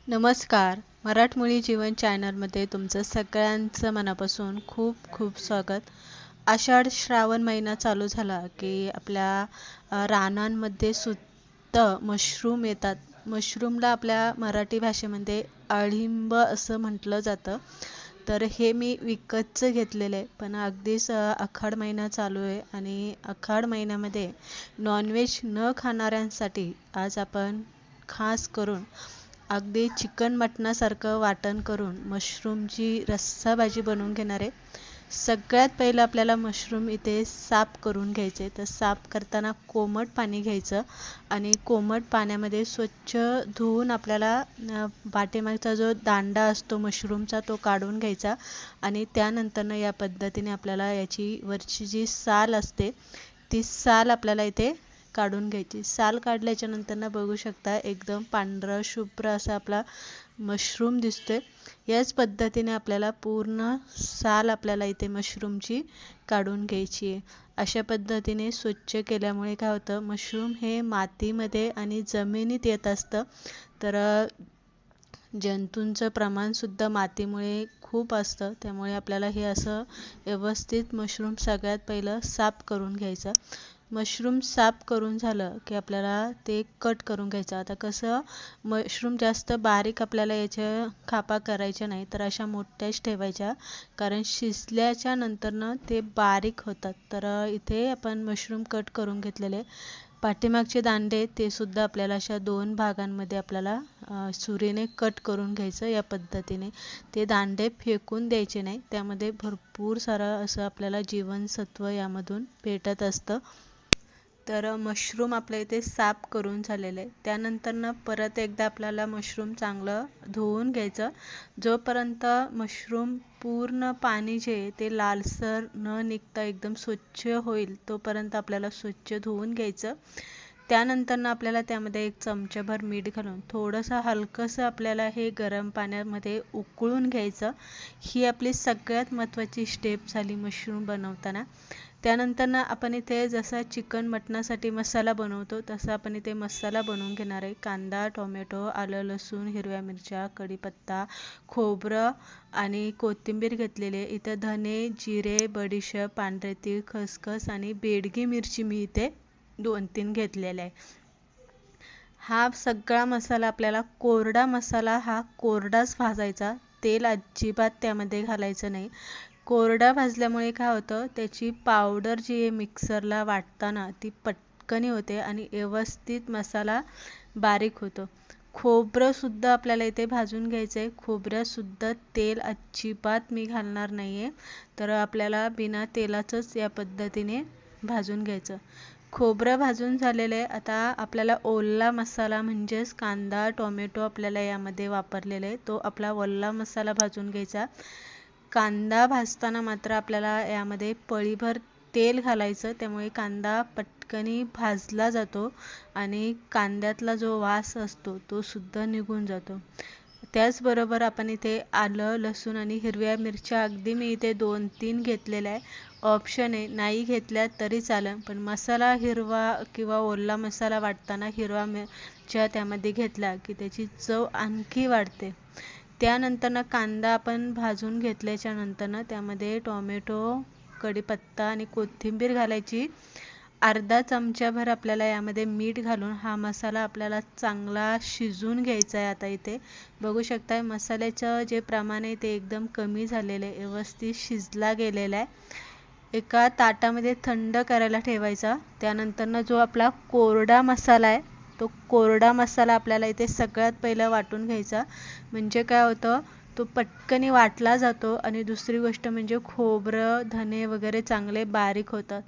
नमस्कार. मराठमोळी जीवन चॅनलमध्ये तुमचं सगळ्यांचं मनापासून खूप खूप स्वागत. आषाढ श्रावण महिना चालू झाला की आपल्या रानांमध्ये सुद्धा मशरूम येतात. मशरूमला आपल्या मराठी भाषेमध्ये अळिंब असं म्हटलं जातं. तर हे मी विकतचं घेतलेलं आहे, पण अगदीच आषाढ महिना चालू आहे आणि आषाढ महिन्यामध्ये नॉनव्हेज न खाणाऱ्यांसाठी आज आपण खास करून अगदी चिकन मटणासारखं वाटण करून मशरूमची रस्साभाजी बनवून घेणार आहे. सगळ्यात पहिलं आपल्याला मशरूम इथे साफ करून घ्यायचे. तर साफ करताना कोमट पाणी घ्यायचं आणि कोमट पाण्यामध्ये स्वच्छ धुवून आपल्याला पाठीमागचा जो दांडा असतो मशरूमचा तो काढून घ्यायचा आणि त्यानंतरनं या पद्धतीने आपल्याला याची वरची जी साल असते ती साल आपल्याला इथे काढून घ्यायची. साल काढल्याच्या नंतर बघू शकता एकदम पांढरा शुभ्र असा आपला मशरूम दिसतोय. याच पद्धतीने आपल्याला पूर्ण साल आपल्याला इथे मशरूमची काढून घ्यायची आहे. अशा पद्धतीने स्वच्छ केल्यामुळे काय होतं, मशरूम हे मातीमध्ये आणि जमिनीत येत असतं. तर जंतूंचं प्रमाणसुद्धा मातीमुळे खूप असतं. त्यामुळे आपल्याला हे असं व्यवस्थित मशरूम सगळ्यात पहिलं साफ करून घ्यायचं. मशरूम साफ करून झालं की आपल्याला ते कट करून घ्यायचं. आता कसं मशरूम जास्त बारीक आपल्याला याच्या खापा करायच्या नाही, तर अशा मोठ्याच ठेवायच्या, कारण शिजल्याच्या नंतरनं ते बारीक होतात. तर इथे आपण मशरूम कट करून घेतलेले. पाठीमागचे दांडे ते सुद्धा आपल्याला अशा 2 भागांमध्ये आपल्याला सुरीने कट करून घ्यायचं. या पद्धतीने ते दांडे फेकून द्यायचे नाही, त्यामध्ये भरपूर सारं असं आपल्याला जीवनसत्व यामधून भेटत असतं. तर मशरूम आपल्या इथे साफ करून झालेलं आहे. त्यानंतरनं परत एकदा आपल्याला मशरूम चांगलं धुवून घ्यायचं. जोपर्यंत मशरूम पूर्ण पाणी जे आहे ते लालसर न निघता एकदम स्वच्छ होईल तोपर्यंत आपल्याला स्वच्छ धुवून घ्यायचं. त्यानंतरनं आपल्याला त्यामध्ये 1 चमचाभर मीठ घालून थोडंसं हलकंसं आपल्याला हे गरम पाण्यामध्ये उकळून घ्यायचं. ही आपली सगळ्यात महत्त्वाची स्टेप झाली मशरूम बनवताना. त्यानंतरनं आपण इथे जसा चिकन मटणासाठी मसाला बनवतो तसा आपण इथे मसाला बनवून घेणार आहे. कांदा, टोमॅटो, आलं, लसूण, हिरव्या मिरच्या, कढीपत्ता, खोबरं आणि कोथिंबीर घेतलेली आहे. इथं धने, जिरे, बडीशेप, पांढरे तीळ, खसखस आणि बेडगी मिरची मी इथे 2-3 घेतलेल्या आहे. हा सगळा मसाला आपल्याला कोरडा मसाला हा कोरडाच भाजायचा. तेल अजिबात त्यामध्ये घालायचं नाही. कोरडा भाजल्यामुळे काय होतं, त्याची पावडर जी आहे मिक्सरला वाटताना ती पटकन होते आणि व्यवस्थित मसाला बारीक होतो. खोबरंसुद्धा आपल्याला इथे भाजून घ्यायचं आहे. खोबऱ्यातसुद्धा तेल अजिबात मी घालणार नाही आहे. तर आपल्याला बिना तेलाचंच या पद्धतीने भाजून घ्यायचं. खोबरं भाजून झालेलं आहे. आता आपल्याला ओला मसाला म्हणजेच कांदा, टोमॅटो आपल्याला यामध्ये वापरलेला आहे, तो आपला ओला मसाला भाजून घ्यायचा. कांदा भाजताना मात्र आपल्याला यामध्ये पळीभर तेल घालायचं, त्यामुळे कांदा पटकनी भाजला जातो आणि कांद्यातला जो वास असतो तो सुद्धा निघून जातो. त्याचबरोबर आपण इथे आलं, लसूण आणि हिरव्या मिरच्या अगदी मी इथे 2-3 घेतलेल्या आहे. ऑप्शन आहे, नाही घेतल्या तरी चालेल, पण मसाला हिरवा किंवा ओला मसाला वाटताना हिरवा मिरच्या त्यामध्ये घेतला की त्याची चव आणखी वाढते. त्यानंतरनं कांदा आपण भाजून घेतल्याच्या नंतरनं त्यामध्ये टोमॅटो, कढीपत्ता आणि कोथिंबीर घालायची. अर्धा चमचाभर आपल्याला यामध्ये मीठ घालून हा मसाला आपल्याला चांगला शिजवून घ्यायचा आहे. आता इथे बघू शकता मसाल्याचं जे प्रमाण आहे ते एकदम कमी झालेलं आहे, व्यवस्थित शिजला गेलेला आहे. एका ताटामध्ये थंड करायला ठेवायचा. त्यानंतरनं जो आपला कोरडा मसाला आहे तो कोरडा मसाला आपल्याला इथे सगळ्यात पहिला वाटून घ्यायचा. म्हणजे काय होतं, तो पटकनी वाटला जातो आणि दुसरी गोष्ट म्हणजे खोबरं, धने वगैरे चांगले बारीक होतात.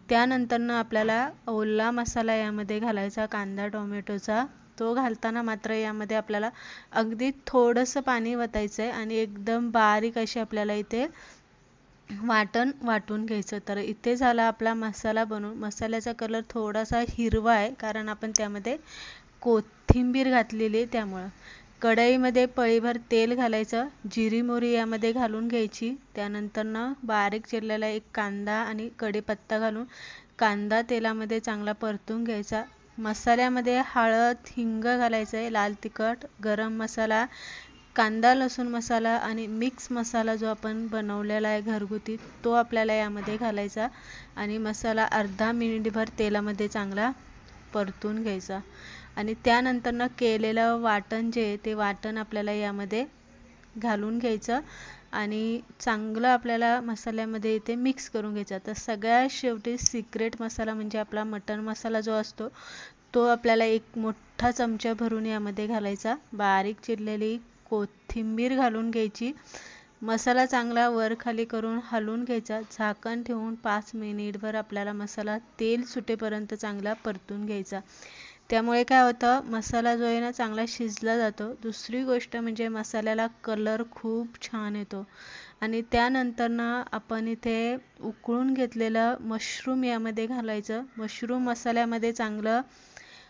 त्यानंतरनं आपल्याला ओला मसाला यामध्ये घालायचा कांदा टोमॅटोचा. तो घालताना मात्र यामध्ये आपल्याला अगदी थोडंसं पाणी वतायचं आहे आणि एकदम बारीक अशी आपल्याला इथे वाटून घ्यायचं. तर इथे झाला आपला मसाला बनवून. मसाल्याचा कलर थोडासा हिरवा आहे कारण आपण त्यामध्ये कोथिंबीर घातलेली आहे त्यामुळं. कढईमध्ये पळीभर तेल घालायचं, जिरी मोहरी यामध्ये घालून घ्यायची. त्यानंतरनं बारीक चिरलेला 1 कांदा आणि कढीपत्ता घालून कांदा तेलामध्ये चांगला परतून घ्यायचा. मसाल्यामध्ये हळद, हिंग घालायचं आहे, लाल तिखट, गरम मसाला, कांदा लसूण मसाला आणि मिक्स मसाला जो आपण बनवलेला आहे घरगुती तो आपल्याला यामध्ये घालायचा आणि मसाला अर्धा मिनिटभर तेलामध्ये चांगला परतून घ्यायचा आणि त्यानंतर केलेलं वाटण जे ते वाटण आपल्याला यामध्ये घालून घ्यायचं आणि चांगलं आपल्याला मसाल्यामध्ये इथे मिक्स करून घ्यायचं. तर सगळ्यात शेवटी सिक्रेट मसाला म्हणजे आपला मटण मसाला जो असतो तो आपल्याला एक मोठा चमचा भरून यामध्ये घालायचा. बारीक चिरलेली कोथिंबीर घालून घ्यायची. मसाला चांगला वर खाली करून हलवून घ्यायचा. झाकण ठेवून 5 मिनिटभर आपल्याला मसाला तेल सुटेपर्यंत चांगला परतून घ्यायचा. त्यामुळे काय होतं, मसाला जो आहे ना चांगला शिजला जातो. दुसरी गोष्ट म्हणजे मसाल्याला कलर खूप छान येतो आणि त्यानंतर आपण इथे उकळून घेतलेलं मशरूम यामध्ये घालायचं. मशरूम मसाल्यामध्ये चांगलं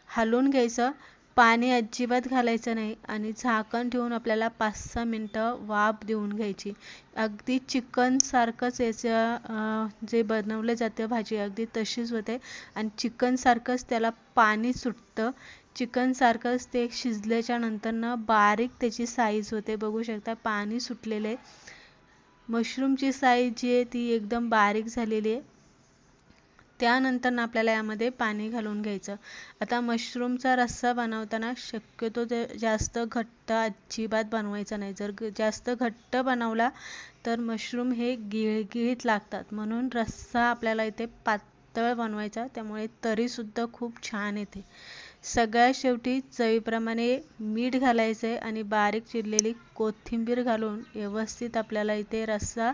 हलवून घ्यायचं. पाणी अजिबात घालायचं नाही आणि झाकण ठेवून आपल्याला 5-6 मिनटं वाफ देऊन घ्यायची. अगदी चिकन सारखंच याचं जे बनवले जाते भाजी अगदी तशीच होते आणि चिकन सारखंच त्याला पाणी सुटतं. चिकन सारखंच ते शिजल्याच्या नंतर बारीक त्याची साईज होते. बघू शकता पाणी सुटलेले. मशरूमची साईज जी आहे ती एकदम बारीक झालेली आहे. त्यानंतर आपल्याला यामध्ये पाणी घालून घ्यायचं. आता मशरूमचा रस्सा बनवताना शक्यतो ते जास्त घट्ट अजिबात बनवायचा नाही. जर जास्त घट्ट बनवला तर मशरूम हे गिळगिळीत लागतात. म्हणून रस्सा आपल्याला इथे पातळ बनवायचा, त्यामुळे तरीसुद्धा खूप छान येते. सगळ्यात शेवटी चवीप्रमाणे मीठ घालायचं आहे आणि बारीक चिरलेली कोथिंबीर घालून व्यवस्थित आपल्याला इथे रस्सा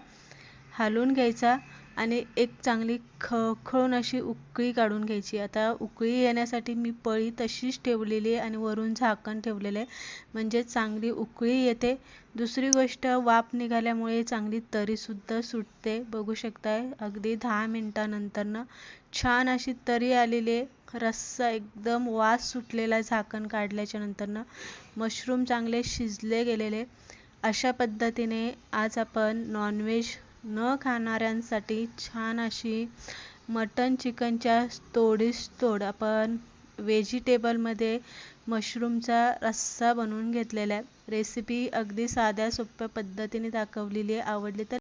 हलवून घ्यायचा आणि एक चांगली खळखळून अशी उकळी काढून घ्यायची. आता उकळी येण्यासाठी मी पळी तशीच ठेवलेली आहे आणि वरून झाकण ठेवलेलं आहे, म्हणजे चांगली उकळी येते. दुसरी गोष्ट, वाफ निघाल्यामुळे चांगली तरीसुद्धा सुटते. बघू शकताय अगदी 10 मिनिटानंतर छान अशी तरी आलेली आहे. रस्सा एकदम वास सुटलेला झाकण काढल्याच्या नंतर. मशरूम चांगले शिजले गेलेले. अशा पद्धतीने आज आपण नॉनव्हेज न खाणाऱ्यांसाठी छान अशी मटन चिकनच्या तोडीस तोड आपण व्हेजिटेबलमध्ये मशरूमचा रस्सा बनवून घेतलेला आहे. रेसिपी अगदी साध्या सोप्या पद्धतीने दाखवलेली आहे. आवडली तर